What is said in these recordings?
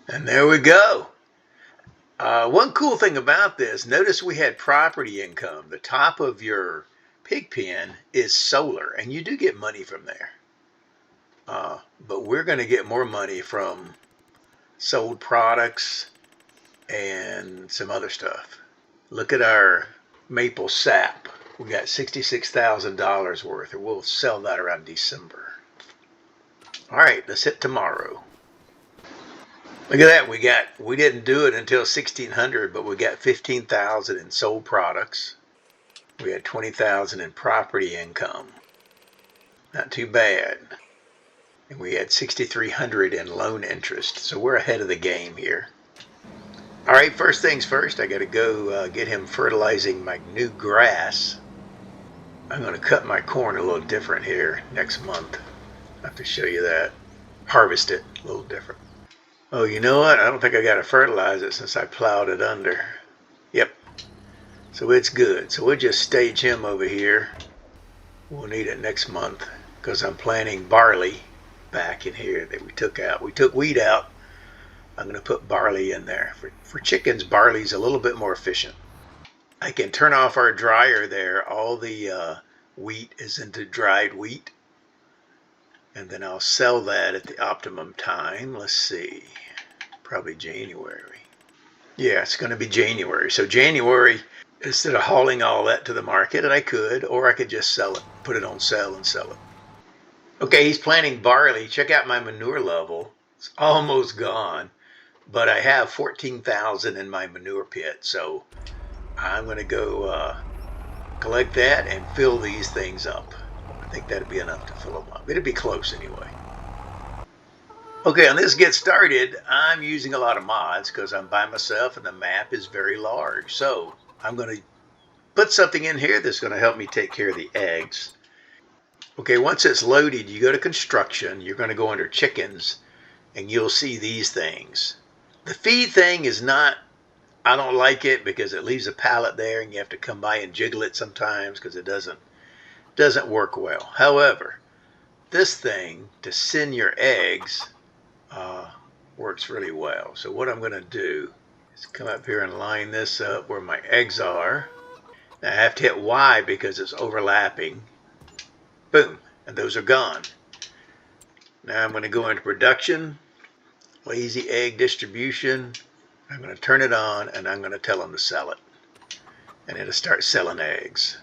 And there we go. One cool thing about this, notice we had property income. The top of your pig pen is solar, and you do get money from there. But we're going to get more money from sold products and some other stuff. Look at our maple sap. We got $66,000 worth, and we'll sell that around December. All right, let's hit tomorrow. Look at that. We didn't do it until 1600, but we got 15,000 in sold products. We had 20,000 in property income. Not too bad. And we had 6,300 in loan interest. So we're ahead of the game here. All right, first things first, I got to go get him fertilizing my new grass. I'm going to cut my corn a little different here next month. I have to show you that. Harvest it a little different. Oh, you know what? I don't think I got to fertilize it since I plowed it under. Yep. So it's good. So we'll just stage him over here. We'll need it next month because I'm planting barley back in here that we took out. We took wheat out. I'm going to put barley in there. For chickens, barley's a little bit more efficient. I can turn off our dryer there. All the wheat is into dried wheat. And then I'll sell that at the optimum time. Let's see. Probably January. Yeah, it's going to be January. So January, instead of hauling all that to the market, and I could, or I could just sell it, put it on sale and sell it. Okay, he's planting barley. Check out my manure level. It's almost gone, but I have 14,000 in my manure pit. So I'm going to go collect that and fill these things up. I think that'd be enough to fill them up. It'd be close anyway. Okay, on this get started, I'm using a lot of mods because I'm by myself and the map is very large. So I'm going to put something in here that's going to help me take care of the eggs. Okay, once it's loaded, you go to construction. You're going to go under chickens and you'll see these things. The feed thing is not, I don't like it because it leaves a pallet there and you have to come by and jiggle it sometimes because it doesn't work well. However, this thing to send your eggs works really well. So what I'm going to do is come up here and line this up where my eggs are. Now I have to hit Y because it's overlapping. Boom, and those are gone. Now I'm going to go into production, lazy egg distribution. I'm going to turn it on and I'm going to tell them to sell it. And it'll start selling eggs.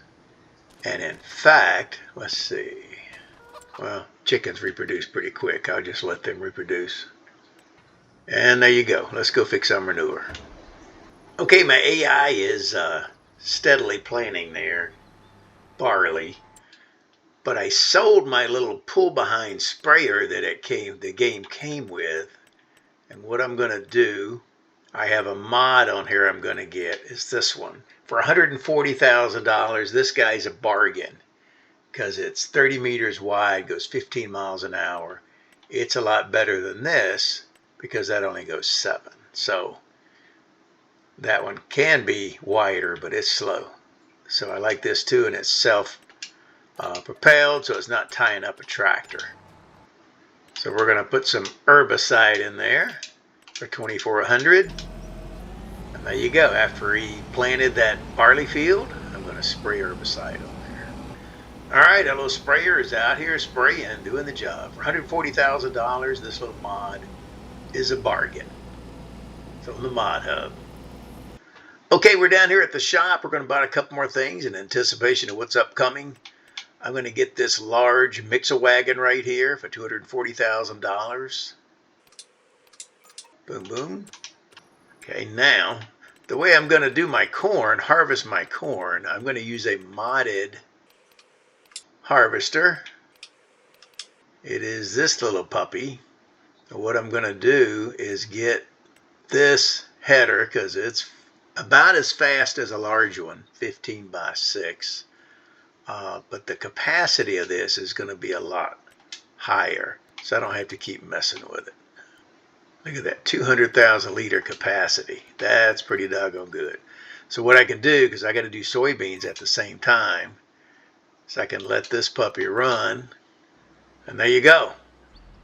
And in fact, let's see. Well, chickens reproduce pretty quick. I'll just let them reproduce. And there you go. Let's go fix our manure. Okay, my AI is steadily planting there barley. But I sold my little pull-behind sprayer that the game came with. And what I'm going to do, I have a mod on here I'm going to get, is this one. For $140,000, this guy's a bargain because it's 30 meters wide, goes 15 miles an hour. It's a lot better than this because that only goes 7. So that one can be wider, but it's slow. So I like this too, and it's self-propelled, so it's not tying up a tractor. So we're going to put some herbicide in there for $2,400. And there you go. After he planted that barley field, I'm going to spray herbicide on there. All right, our little sprayer is out here spraying, doing the job. For $140,000, this little mod is a bargain. It's on the Mod Hub. Okay, we're down here at the shop. We're going to buy a couple more things in anticipation of what's upcoming. I'm going to get this large mixer wagon right here for $240,000. Boom, boom. Okay, now, the way I'm going to do my corn, harvest my corn, I'm going to use a modded harvester. It is this little puppy. What I'm going to do is get this header because it's about as fast as a large one, 15 by 6. But the capacity of this is going to be a lot higher, so I don't have to keep messing with it. Look at that, 200,000 liter capacity. That's pretty doggone good. So what I can do, because I got to do soybeans at the same time, is I can let this puppy run, and there you go.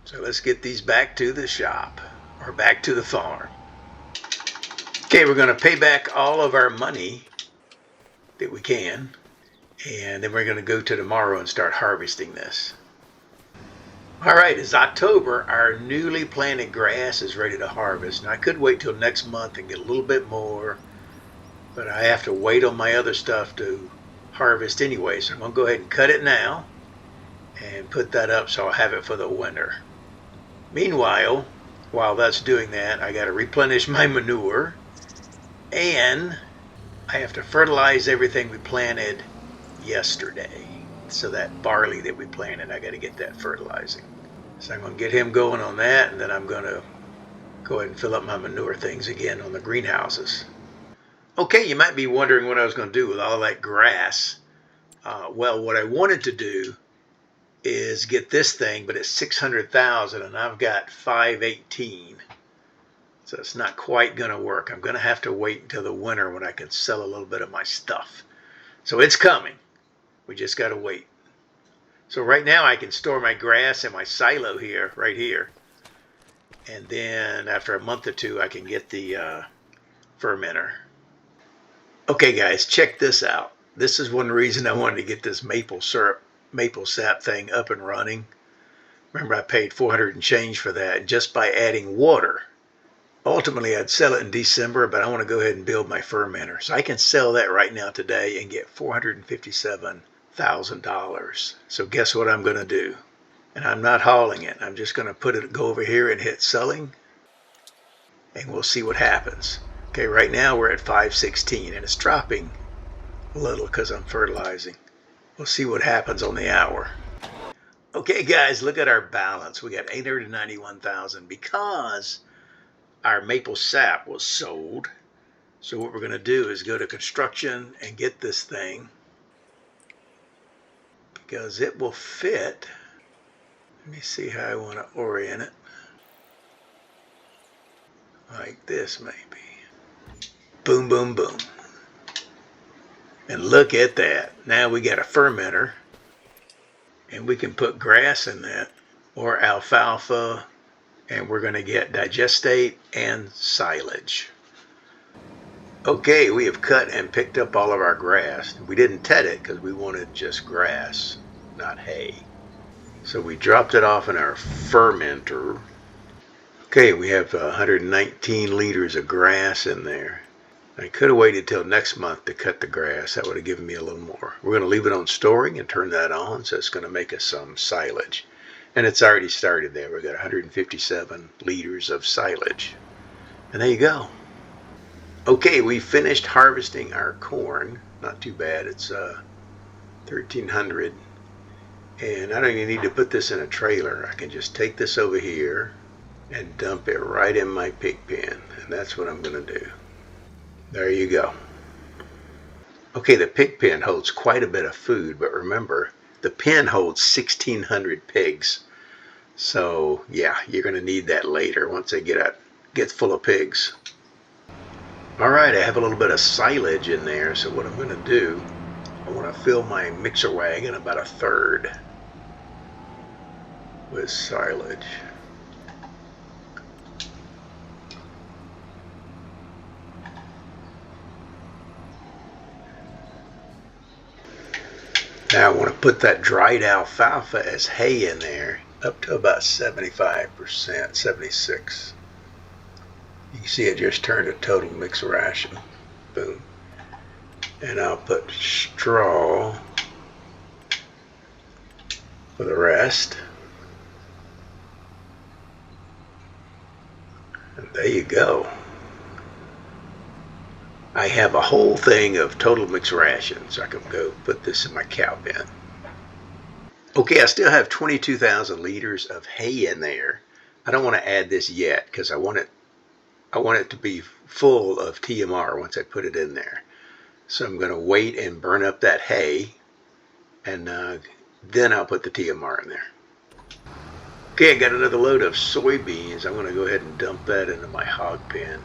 So let's get these back to the shop, or are back to the farm. Okay, we're going to pay back all of our money that we can, and then we're going to go to tomorrow and start harvesting this. All right, it's October. Our newly planted grass is ready to harvest. Now, I could wait till next month and get a little bit more, but I have to wait on my other stuff to harvest anyway. So I'm going to go ahead and cut it now and put that up so I'll have it for the winter. Meanwhile, while that's doing that, I got to replenish my manure, and I have to fertilize everything we planted yesterday. So that barley that we planted, I got to get that fertilizing. So I'm going to get him going on that, and then I'm going to go ahead and fill up my manure things again on the greenhouses. Okay, you might be wondering what I was going to do with all that grass. Well, what I wanted to do is get this thing, but it's 600,000 and I've got 518. So it's not quite going to work. I'm going to have to wait until the winter when I can sell a little bit of my stuff. So it's coming. We just got to wait. So right now I can store my grass in my silo here, right here. And then after a month or two, I can get the fermenter. Okay, guys, check this out. This is one reason I wanted to get this maple sap thing up and running. Remember, I paid 400 and change for that just by adding water. Ultimately, I'd sell it in December, but I want to go ahead and build my fermenter. So I can sell that right now today and get $457,000. So guess what I'm going to do? And I'm not hauling it. I'm just going to go over here and hit selling, and we'll see what happens. Okay, right now we're at 516, and it's dropping a little because I'm fertilizing. We'll see what happens on the hour. Okay, guys, look at our balance. We got 891,000 because our maple sap was sold. So what we're going to do is go to construction and get this thing because it will fit. Let me see how I want to orient it. Like this, maybe. Boom, boom, boom. And look at that. Now we got a fermenter, and we can put grass in that or alfalfa, and we're going to get digestate and silage. Okay, we have cut and picked up all of our grass. We didn't ted it because we wanted just grass, not hay. So we dropped it off in our fermenter. Okay, we have 119 liters of grass in there. I could have waited till next month to cut the grass. That would have given me a little more. We're going to leave it on storing and turn that on, so it's going to make us some silage. And it's already started there. We've got 157 liters of silage. And there you go. Okay, we finished harvesting our corn. Not too bad. It's 1,300. And I don't even need to put this in a trailer. I can just take this over here and dump it right in my pig pen. And that's what I'm going to do. There you go. Okay, the pig pen holds quite a bit of food, but remember, the pen holds 1,600 pigs. So yeah, you're going to need that later once they get full of pigs. All right, I have a little bit of silage in there, so what I'm going to do, I want to fill my mixer wagon about a third with silage. Now I want to put that dried alfalfa as hay in there up to about 75%, 76. You can see it just turned a total mixed ration. Boom. And I'll put straw for the rest. And there you go. I have a whole thing of total mixed rations. So I can go put this in my cow pen. Okay, I still have 22,000 liters of hay in there. I don't want to add this yet because I want it to be full of TMR once I put it in there. So I'm going to wait and burn up that hay, and then I'll put the TMR in there. Okay, I got another load of soybeans. I'm going to go ahead and dump that into my hog pen.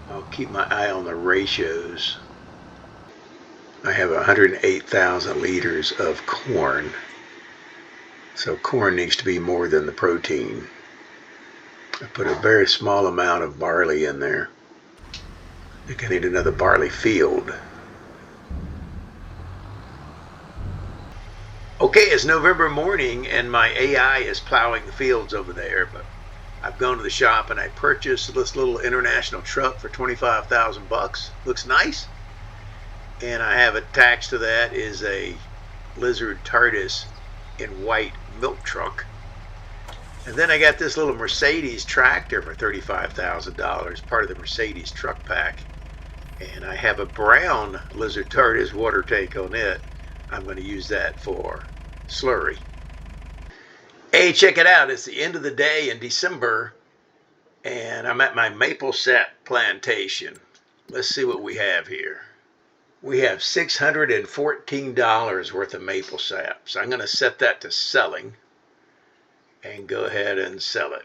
I'll keep my eye on the ratios. I have 108,000 liters of corn. So corn needs to be more than the protein. I put a very small amount of barley in there. I think I need another barley field. Okay, it's November morning and my AI is plowing the fields over there, but I've gone to the shop and I purchased this little international truck for 25,000 bucks. Looks nice. And I have attached to that is a Lizard TARDIS in white milk truck. And then I got this little Mercedes tractor for $35,000, part of the Mercedes truck pack. And I have a brown Lizard TARDIS water tank on it. I'm going to use that for slurry. Hey, check it out. It's the end of the day in December, and I'm at my maple sap plantation. Let's see what we have here. We have $614 worth of maple sap. So I'm going to set that to selling and go ahead and sell it.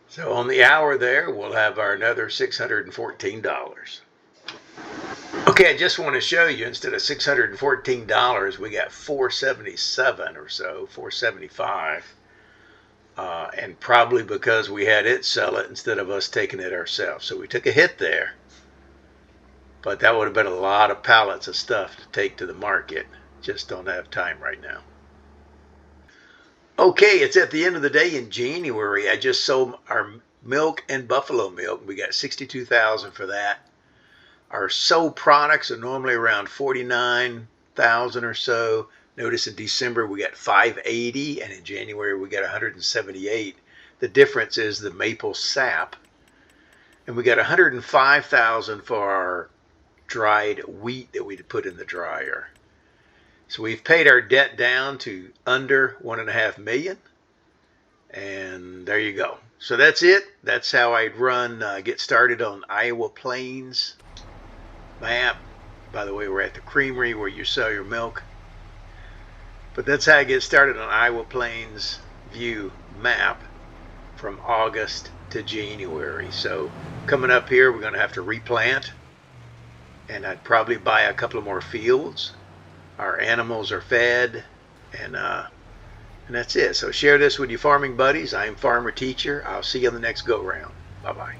So on the hour there, we'll have our another $614. Okay, I just want to show you, instead of $614, we got $477 or so, $475. And probably because we had it sell it instead of us taking it ourselves. So we took a hit there. But that would have been a lot of pallets of stuff to take to the market. Just don't have time right now. Okay, it's at the end of the day in January. I just sold our milk and buffalo milk. We got $62,000 for that. Our sold products are normally around $49,000 or so. Notice in December we got $580, and in January we got $178. The difference is the maple sap. And we got $105,000 for our dried wheat that we put in the dryer. So we've paid our debt down to under $1.5 million. And there you go. So that's it. That's how I get started on Iowa Plains map. By the way, we're at the creamery where you sell your milk. But that's how I get started on Iowa Plains view map from August to January. So coming up here, we're going to have to replant. And I'd probably buy a couple of more fields. Our animals are fed. And that's it. So share this with your farming buddies. I'm Farmer Teacher. I'll see you on the next go round. Bye-bye.